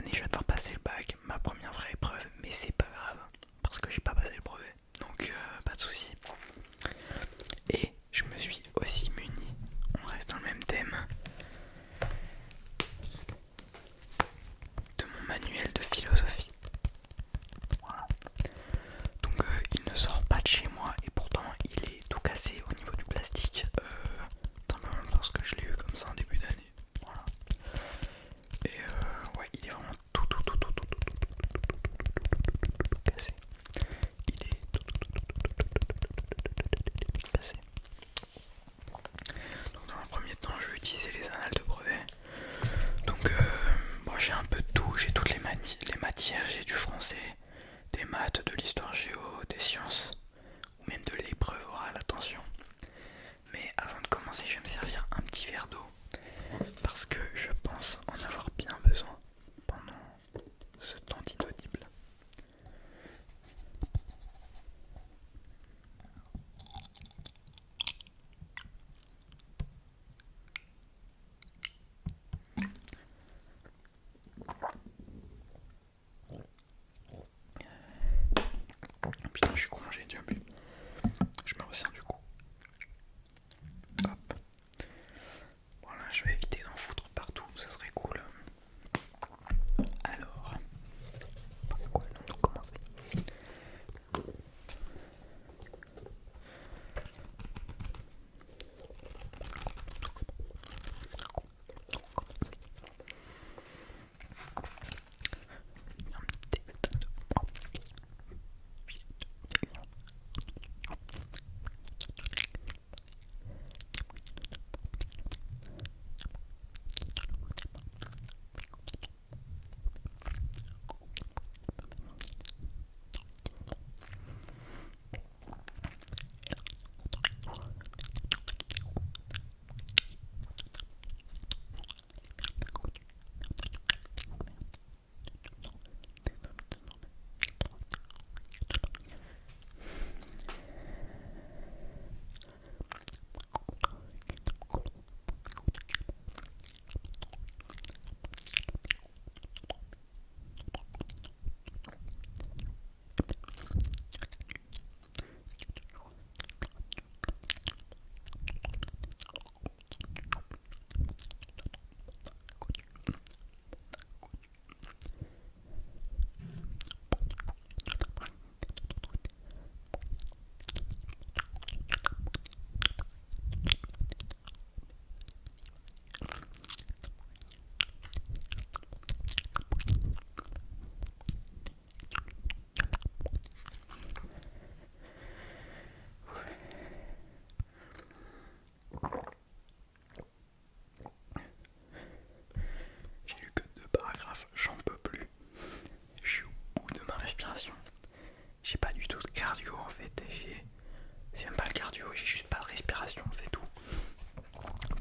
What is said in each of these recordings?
année, je vais devoir passer le bac, ma première vraie épreuve, mais c'est pas grave, parce que j'ai pas passé le brevet. Donc, pas de soucis. Et je me suis aussi muni, on reste dans le même thème, de mon manuel de philosophie. Voilà. Donc il ne sort pas de chez moi et pourtant il est tout cassé au niveau du plastique. Simplement parce que je l'ai eu comme ça en début d'année. Voilà. Et ouais, il est vraiment tout cassé. Il est tout cassé. Donc dans un premier temps, je vais utiliser les annales de brevet. Donc bon, j'ai un peu de tout, j'ai toutes les matières, j'ai du français, des maths, de l'histoire géo, des sciences, ou même de l'épreuve orale, attention. Mais avant de commencer, je vais me servir un petit verre d'eau, parce que je pense en avoir bien besoin pendant ce temps d'inaudible. Putain, je suis con, j'ai déjà bu. Je me ressers du coup. Hop. Voilà, je vais éviter d'en foutre partout, ça serait cool. Alors, par quoi allons-nous commencer? J'ai lu que 2 paragraphes, j'en peux plus. Je suis au bout de ma respiration. J'ai pas du tout de cardio en fait. C'est même pas le cardio, j'ai juste pas de respiration, c'est tout.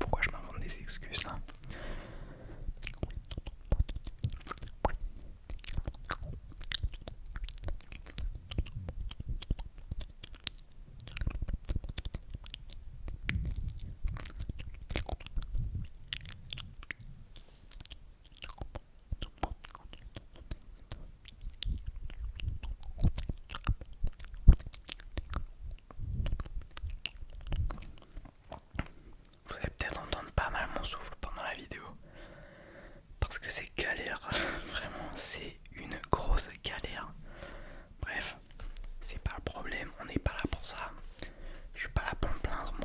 Pourquoi je m'invente des excuses là? Vous allez peut-être entendre pas mal mon souffle pendant la vidéo. Parce que c'est galère. Vraiment, c'est une grosse galère. Bref, c'est pas le problème, on n'est pas là pour ça. Je suis pas là pour me plaindre moi.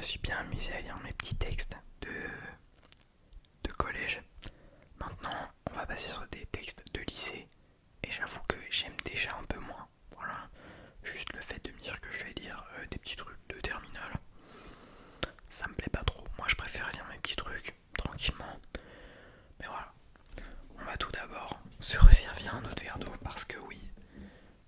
suis bien amusé à lire mes petits textes de collège. Maintenant, on va passer sur des textes de lycée. Et j'avoue que j'aime déjà un peu moins. Voilà. Juste le fait de me dire que je vais lire des petits trucs de terminale, ça me plaît pas trop. Moi, je préfère lire mes petits trucs tranquillement. Mais voilà. On va tout d'abord se resservir un autre verre d'eau parce que oui,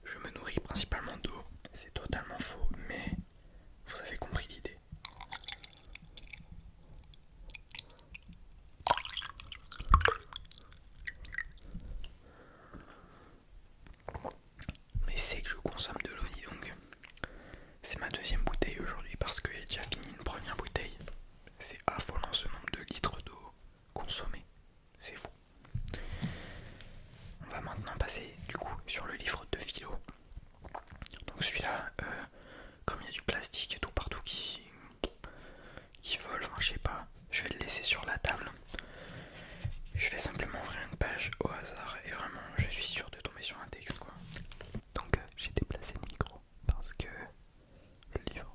je me nourris principalement d'eau. C'est totalement faux, mais vous avez compris l'idée. Mais c'est que je consomme de l'eau, dis donc. C'est ma deuxième bouteille aujourd'hui parce que j'ai déjà fini une première bouteille. C'est affolant ce nombre de litres d'eau consommés. C'est fou. On va maintenant passer du coup sur le livre de philo. Donc celui-là, comme il y a du plastique et tout partout qui vole, enfin je sais pas, je vais le laisser sur la table. Je vais simplement ouvrir une page au hasard et vraiment je suis sûr de tomber sur un texte quoi. Donc j'ai déplacé le micro parce que le livre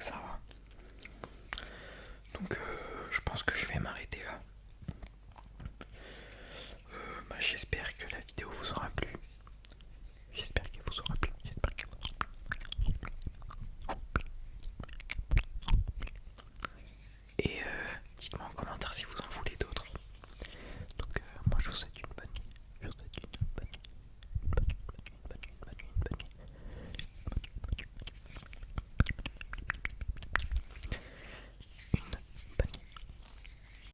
ça va.